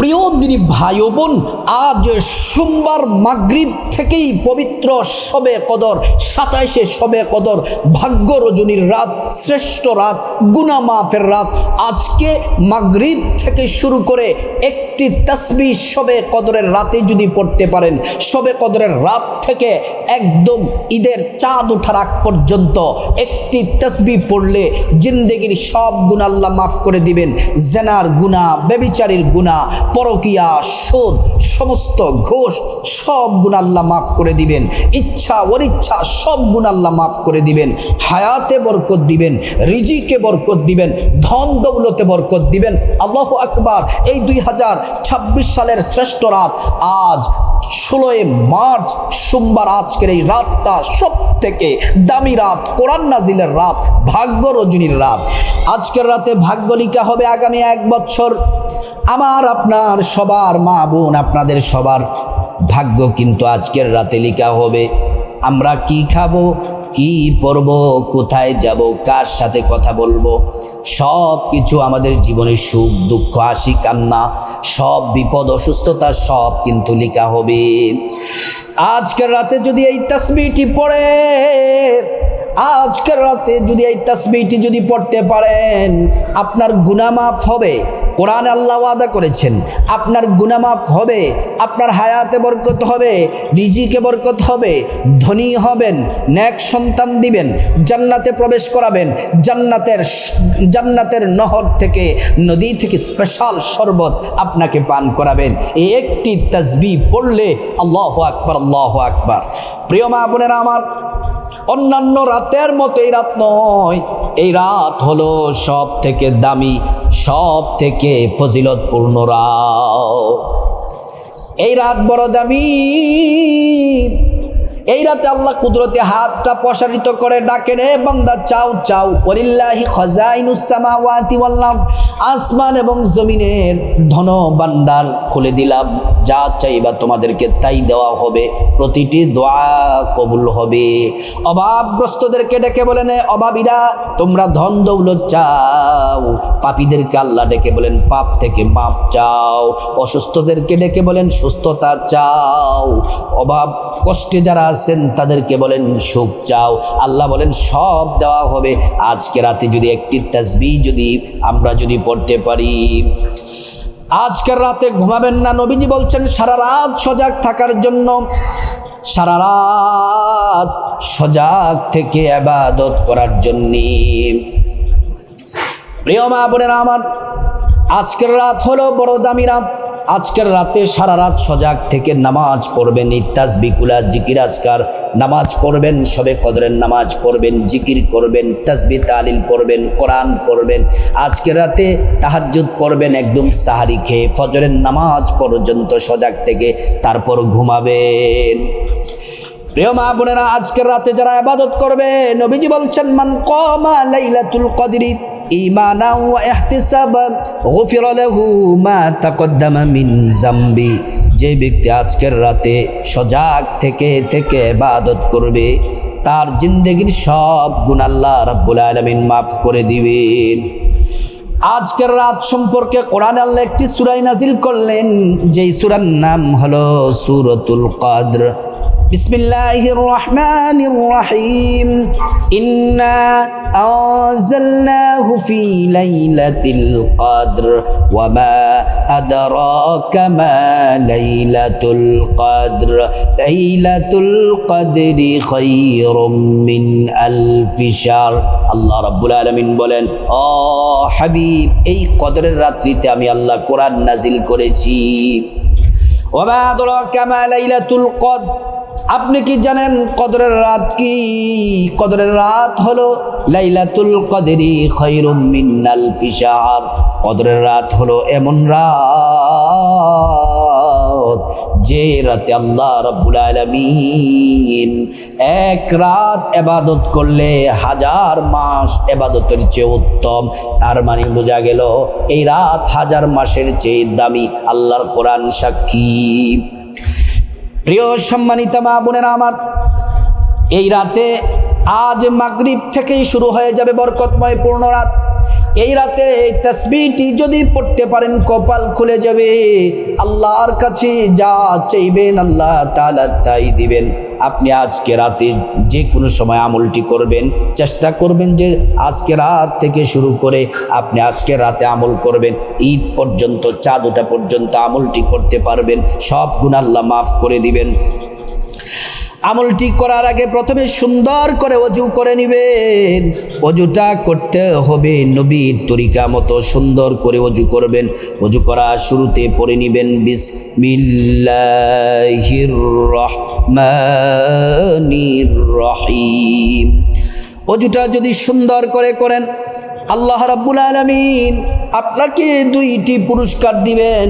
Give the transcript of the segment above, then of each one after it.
প্রিয় দিনী ভাই ও বোন, আজ সোমবার মাগরিব থেকেই পবিত্র শবে কদর, 27শে শবে কদর, ভাগ্য রজনীর রাত, শ্রেষ্ঠ রাত, গুনাহ মাফের রাত। আজকে মাগরিব থেকে শুরু করে একটি তাসবিহ শবে কদরের রাতে যদি পড়তে পারেন, শবে কদরের রাত থেকে একদম ঈদের চাঁদ ওঠার আগ পর্যন্ত একটি তাসবিহ পড়লে জিন্দেগির সব গুনাহ আল্লাহ মাফ করে দিবেন। জেনার গুনাহ, ব্যভিচারীর গুনাহ, পরকিয়া, সুদ, সমস্ত ঘোষ, সব গুনাহ আল্লাহ মাফ করে দিবেন। ইচ্ছা অনিচ্ছা সব গুনাহ আল্লাহ মাফ করে দিবেন। হায়াতে বরকত দিবেন, রিজিকে বরকত দিবেন, ধন দৌলতে বরকত দিবেন। আল্লাহু আকবার। এই 2026 সালের শ্রেষ্ঠ রাত আজ 16 মার্চ সোমবার। আজকের এই রাতটা সব থেকে দামি রাত, কোরআন নাজিলের রাত, ভাগ্য রজনীর রাত। আজকের রাতে ভাগ্য লিখা হবে আগামী 1 বছর। আমার আপনার সবার মা বোন, আপনাদের সবার ভাগ্য কিন্তু আজকের রাতে লিখা হবে। আমরা কি খাবো, কি পরবো, কোথায় যাব, কার সাথে কথা বলবো, সব কিছু আমাদের জীবনের সুখ দুঃখ, হাসি কান্না, সব বিপদ অসুস্থতা সব কিন্তু লিখা হবে। আজকের রাতে যদি এই তাসবিহটি পড়ে, আজকের রাতে যদি এই তাসবিহটি যদি পড়তে পারেন, আপনার গুনাহ মাফ হবে। কোরআনে আল্লাহ ওয়াদা করেছেন আপনার গুনাহ মাফ হবে, আপনার হায়াতে বরকত হবে, রিজিকে বরকত হবে, ধনী হবেন, নেক সন্তান দিবেন, জান্নাতে প্রবেশ করাবেন, জান্নাতের নহর থেকে, নদী থেকে স্পেশাল শরবত আপনাকে পান করাবেন। এই একটি তাসবিহ পড়লে আল্লাহু আকবার, আল্লাহু আকবার। প্রিয় মা বোনেরা আমার, অন্যান্য রাতের মতো এই রাত নয়। এই রাত হলো সব থেকে দামি, সব থেকে ফজিলতপূর্ণ রাত। এই রাত বড় দামি। এই রাতে আল্লাহ কুদরতে হাতটা প্রসারিত করে ডাকেন, এ বান্দা চাও চাও, ওয়ালিল্লাহি খাজাইনুস সামাওয়াতি ওয়াল আরদ। আসমান এবং জমিনের ধন ভান্ডার খুলে দিলাম, যা চাইবা তোমাদেরকে তাই দেওয়া হবে, প্রতিটি দোয়া কবুল হবে। অভাবগ্রস্তদেরকে ডেকে বলেন, অভাবীরা তোমরা ধন দৌলত চাও। পাপীদেরকে আল্লাহ ডেকে বলেন পাপ থেকে মাপ চাও। অসুস্থদেরকে ডেকে বলেন সুস্থতা চাও। অভাব কষ্টে যারা আছেন তাদেরকে বলেন সুখ চাও। আল্লাহ বলেন সব দেওয়া হবে। আজকে রাতে যদি একটি তাসবিহ যদি আমরা যদি পড়তে পারি, আজকের রাতে ঘুমাবেন না। নবীজি বলছেন সারা রাত সজাগ থাকার জন্য, সারা রাত সজাগ থেকে ইবাদত করার জন্য। প্রিয় মা বোনেরা আমার, আজকের রাত হলো বড় দামি রাত। আজকের রাতে সারা রাত সজাগ থেকে নামাজ পড়বেন, এই তাসবিহগুলা, জিকির আজকার নামাজ পড়বেন, শবে কদরের নামাজ পড়বেন, জিকির করবেন, তাসবিহ তাহলিল পড়বেন, কোরআন পড়বেন। আজকের রাতে তাহাজ্জুদ পড়বেন, একদম সাহারি খেয়ে ফজরের নামাজ পর্যন্ত সজাগ থেকে তারপর ঘুমাবেন। প্রিয় মা বোনেরা, আজকের রাতে যারা ইবাদত করবে, নবীজি বলছেন মান কামা লাইলাতুল কদরি ঈমানা ওয়া ইহতিসাবান গুফিরা লাহু মা তাকদ্দামা মিন যামবি। যে ব্যক্তি আজকের রাতে সজাগ থেকে থেকে ইবাদত করবে, তার জিন্দেগির সব গুনাহ আল্লাহ রাব্বুল আলামিন মাফ করে দিবেন। আজকের রাত সম্পর্কে কোরআনে আল্লাহ একটি সূরা নাজিল করলেন, যেই সূরার নাম হলো সূরাতুল কদর। বিসমিল্লাহির রহমানির রহিম। ইন্না আনজালনাহু ফি লাইলাতিল কদর ওয়া মা আদরাকা মা লাইলাতুল কদর লাইলাতুল কদরি খায়রুম মিন আলফি শাহর। আল্লাহ রাব্বুল আলামিন বলেন, ও হাবিব, এই কদরের রাত্রিতে আমি আল্লাহ কোরআন নাজিল করেছি। ওয়া মা আদরাকা মা লাইলাতুল কদর, আপনি কি জানেন কদরের রাত কি? কদরের রাত হলো লাইলাতুল কদরি খায়রুম মিন আলফি শাহর। কদরের রাত হলো এমন রাত যে রাতে আল্লাহ রাব্বুল আলামিন এক রাত ইবাদত করলে 1000 মাস ইবাদতের চেয়ে উত্তম। তার মানে বোঝা গেল এই রাত 1000 মাসের চেয়ে দামি। আল্লাহর কোরআন সাক্ষী। প্রিয় সম্মানিত মা বোনেরা আমার, এই রাতে আজ মাগরিব থেকেই শুরু হয়ে যাবে বরকতময় পূর্ণ রাত। এই রাতে এই তাসবিহটি যদি পড়তে পারেন কপাল খুলে যাবে। আল্লাহর কাছে যা চাইবেন আল্লাহ তাআলা তাই দিবেন। আপনি আজকে রাতে যে কোনো সময় আমলটি করবেন, চেষ্টা করবেন যে আজকে রাত থেকে শুরু করে আপনি আজকে রাতে আমল করবেন, ঈদ পর্যন্ত, চাঁদ ওঠা পর্যন্ত আমলটি করতে পারবেন, সব গুনাহ আল্লাহ মাফ করে দিবেন। আমলটি করার আগে প্রথমে সুন্দর করে ওযু করে নেবেন। ওযুটা করতে হবে নবীর তরিকা মতো, সুন্দর করে ওযু করবেন। ওযু করা শুরুতে পড়ে নেবেন বিসমিল্লাহির রহমানির রহিম। ওযুটা যদি সুন্দর করে করেন, আল্লাহ রাব্বুল আলামিন আপনাকে 2টি পুরস্কার দিবেন।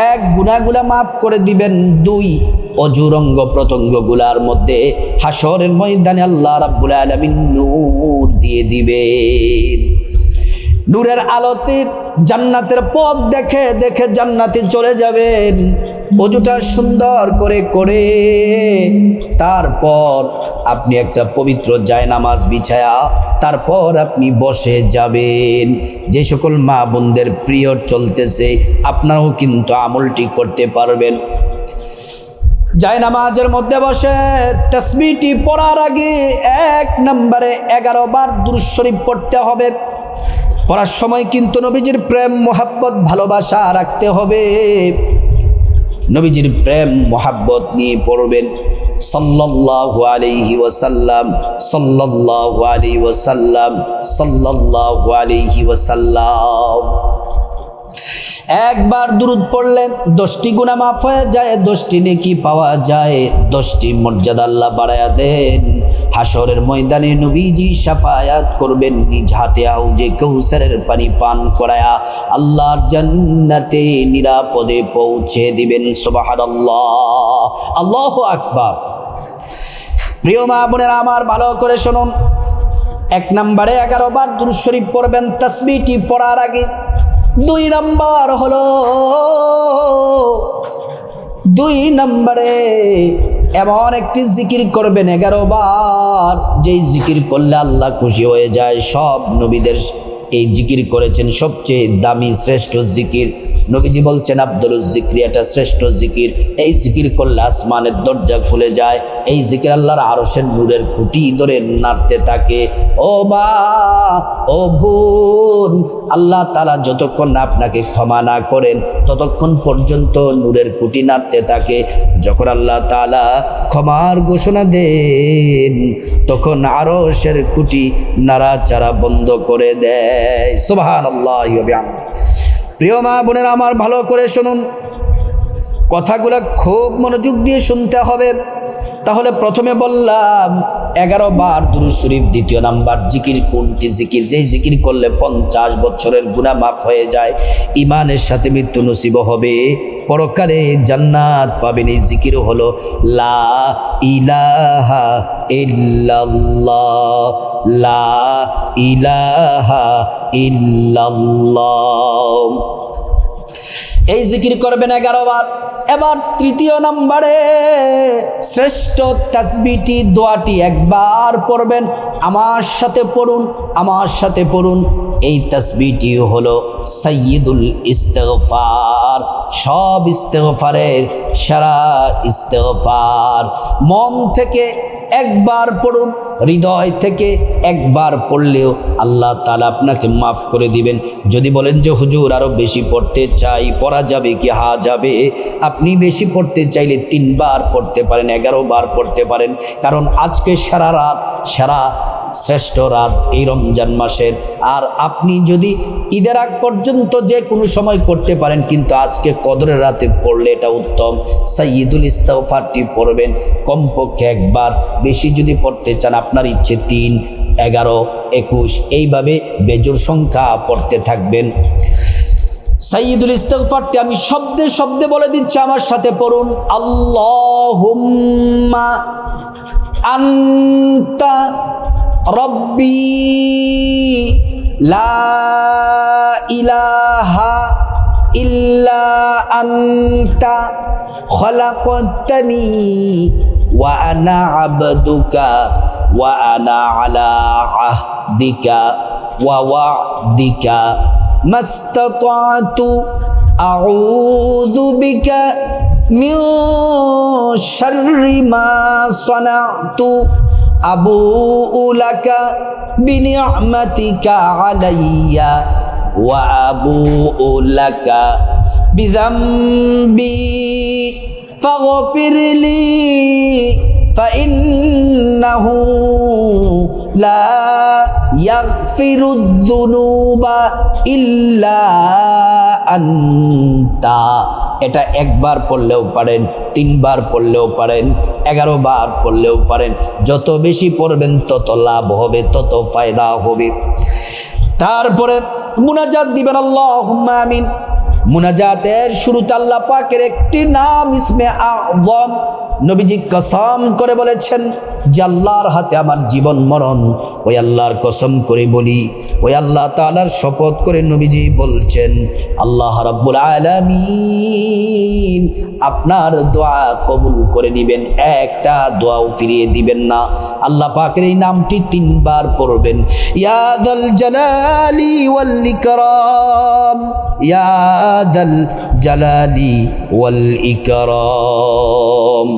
1, গুনাহগুলা মাফ করে দিবেন। 2, অজুর অঙ্গ প্রত্যঙ্গগুলার মধ্যে হাসরের ময়দানে আল্লাহ রাব্বুল আলামিন নূর দিয়ে দিবেন। নূরের আলোতে জান্নাতের পথ দেখে দেখে জান্নাতে চলে যাবেন। ওযুটা সুন্দর করে করে তারপর আপনি একটা পবিত্র জায়নামাজ বিছায়া তারপর আপনি বসে যাবেন। যে সকল মা বোনদের পিরিয়ড চলতেছে আপনারাও কিন্তু আমলটি করতে পারবেন। জায়নামাজের মধ্যে বসে তাসবিহটি পড়ার আগে 1 নম্বরে 11 বার দুরূদ শরীফ পড়তে হবে। পড়ার সময় কিন্তু নবীজির প্রেম মোহাব্বত ভালোবাসা রাখতে হবে। নবীজির প্রেম মোহাব্বত নিয়ে পড়বেন। সাল্লাল্লাহু আলাইহি ওয়াসাল্লাম, সাল্লাল্লাহু আলাইহি ওয়াসাল্লাম, সাল্লাল্লাহু আলাইহি ওয়াসাল্লাম। একবার দুরূদ পড়লে 10টি গুনাহ মাফ হয়ে যায়, 10টি নেকি পাওয়া যায়, 10টি মর্যাদা আল্লাহ বাড়ায়া দেন। হাসরের ময়দানে নবীজি শাফায়াত করবেন, নিজ হাতে হাউজে কাউসারের পানি পান করায়া আল্লাহর জান্নাতে নিরাপদে পৌঁছে দিবেন। সুবহানাল্লাহ, আল্লাহু আকবার। প্রিয় মা বোনেরা আমার, ভালো করে শুনুন। 1 নম্বরে 11 বার দুরূদ শরীফ পড়বেন তাসবিহটি পড়ার আগে। 2 নম্বর হলো 2 নম্বরে এমন একটি জিকির করবেন 11 বার, যেই জিকির করলে আল্লাহ খুশি হয়ে যায়। সব নবীদের এই জিকির করেছেন, সবচেয়ে দামি শ্রেষ্ঠ জিকির। নবীজি বলছেন আফদলুজ জিকরি, এটা শ্রেষ্ঠ জিকির। এই জিকির করলে আসমানের দরজা খুলে যায়। এই জিকির আল্লাহর আরশের নূরের খুঁটি ধরে নাড়তে থাকে। ও মা, ও বোন, আল্লাহ তাআলা যতক্ষণ না আপনাকে ক্ষমা না করেন ততক্ষণ পর্যন্ত নূরের খুঁটি নাড়তে থাকে। যখন আল্লাহ তাআলা ক্ষমার ঘোষণা দেন তখন আরশের খুঁটি নাড়াচাড়া বন্ধ করে দেয়। সুবহানাল্লাহি ওয়া বিহামদিহি। প্রিয় মা বোনেরা আমার, ভালো করে শুনুন। কথাগুলো খুব মনোযোগ দিয়ে শুনতে হবে। তাহলে প্রথমে বললাম 11 বার দুরূদ শরীফ। 2 নাম্বার জিকির কোনটি? জিকির যেই জিকির করলে 50 বছরের গুনাহ মাফ হয়ে যায়, ইমানের সাথে মৃত্যু নসিব হবে, পরকালে জান্নাত পাবেন। এই জিকির হলো লা ইলাহা ইল্লাল্লাহ, লা ইলাহা ইল্লাল্লাহ। এই জিকির করবেন 11 বার। এবার 3 নম্বরে শ্রেষ্ঠ তাসবিহটি, দোয়াটি একবার পড়বেন। আমার সাথে পড়ুন, আমার সাথে পড়ুন। এই তাসবিহটি হলো সাইয়্যিদুল ইস্তিগফার। সব ইস্তিগফারের সারা ইস্তিগফার। মন থেকে একবার পড়ুন, হৃদয় থেকে একবার পড়লেও আল্লাহ তাআলা আপনাকে মাফ করে দিবেন। যদি বলেন যে হুজুর আরও বেশি পড়তে চাই, পড়া যাবে কি? হ্যাঁ যাবে। আপনি বেশি পড়তে চাইলে 3 বার পড়তে পারেন, 11 বার পড়তে পারেন। কারণ আজকে সারা রাত, সারা শ্রেষ্ঠ রাত এই রমজান মাসের। আর আপনি যদি ঈদের আগ পর্যন্ত যে কোনো সময় করতে পারেন, কিন্তু আজকে কদরের রাতে পড়লে এটা উত্তম। সাইয়্যিদুল ইস্তিগফারটি পড়বেন কমপক্ষে একবার। বেশি যদি পড়তে চান আপনার ইচ্ছে 3, 11, 21 এইভাবে বেজোড় সংখ্যা পড়তে থাকবেন। সাইয়্যিদুল ইস্তিগফারটি আমি শব্দে শব্দে বলে দিচ্ছি, আমার সাথে পড়ুন। আল্লাহুম্মা আনতা রব্বি লা ইলাহা ইল্লা আনতা খলাকতানি ওয়া আনা আবদুকা ওয়া আনা আলা আহদিকা ওয়া ওয়া'দিকা মাস্তাতা'তু আউযু বিকা মিন শাররি মা সানা'তু আবুউ লাকা বিনি'মাতিকা আলাইয়া ওয়া আবুউ লাকা বিযামবি ফাগফিরলি فإنه لا يغفر الذنوب إلا أنت এটা একবার পড়লেও পারেন, 3 বার পড়লেও পারেন, 11 বার পড়লেও পারেন। যত বেশি পড়বেন তত লাভ হবে, তত ফায়দা হবে। তারপরে মুনাজাত দিবেন আল্লাহুম্মা আমিন। মুনাজাতের শুরুতে আল্লাহ পাকের একটি নাম ইসমে আযম নবীজি কসম করে বলেছেন যে আল্লাহর হাতে আমার জীবন মরণ। ওই আল্লাহর কসম করে বলি, ওই আল্লাহ তাআলার শপথ করে নবীজি বলছেন, আল্লাহ রাব্বুল আলামিন আপনার দোয়া কবুল করে নেবেন, একটা দোয়াও ফিরিয়ে দিবেন না। আল্লাহ পাকের এই নামটি 3 বার পড়বেন, ইয়া যাল জালালি ওয়াল ইকরাম, ইয়া যাল জালালি ওয়াল ইকরাম।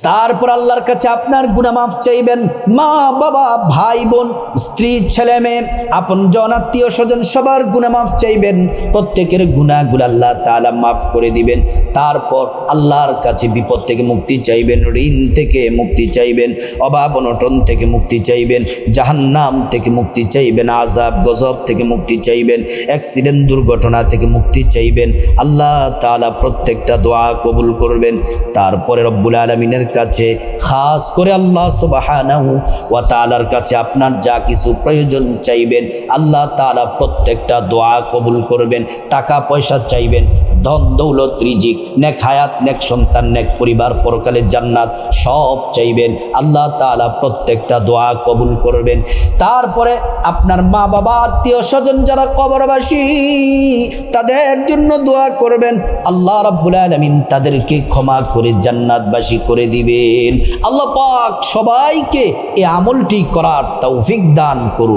তারপর আল্লাহর কাছে আপনার গুনাহ মাফ চাইবেন। মা বাবা ভাই বোন স্ত্রী ছেলে মেয়ে আপন জন আত্মীয় স্বজন সবার গুনাহ মাফ চাইবেন। প্রত্যেকের গুনাহগুলো আল্লাহ তাআলা মাফ করে দিবেন। তারপর আল্লাহর কাছে বিপদ থেকে মুক্তি চাইবেন, ঋণ থেকে মুক্তি চাইবেন, অভাব অনটন থেকে মুক্তি চাইবেন, জাহান্নাম থেকে মুক্তি চাইবেন, আযাব গজব থেকে মুক্তি চাইবেন, অ্যাক্সিডেন্ট দুর্ঘটনা থেকে মুক্তি চাইবেন। আল্লাহ তাআলা প্রত্যেকটা দোয়া কবুল করবেন। তারপরে রব্বুল আলামিনের কাছে খাস করে আল্লাহ সুবহানাহু ওয়া তাআলার কাছে আপনার যা কিছু প্রয়োজন চাইবেন, আল্লাহ তাআলা প্রত্যেকটা দোয়া কবুল করবেন। টাকা পয়সা চাইবেন, ধন দৌলত রিজিক, নেক হায়াত, নেক সন্তান, নেক পরিবার, পরকালের জান্নাত সব চাইবেন, আল্লাহ তাআলা প্রত্যেকটা দোয়া কবুল করবেন। তারপরে আপনার মা বাবা আত্মীয় স্বজন যারা কবরবাসী তাদের জন্য দোয়া করবেন, আল্লাহ রাব্বুল আলামিন তাদেরকে ক্ষমা করে জান্নাতবাসী করে দিবেন। আল্লাহ পাক সবাইকে এই আমলটি করার তৌফিক দান করুন।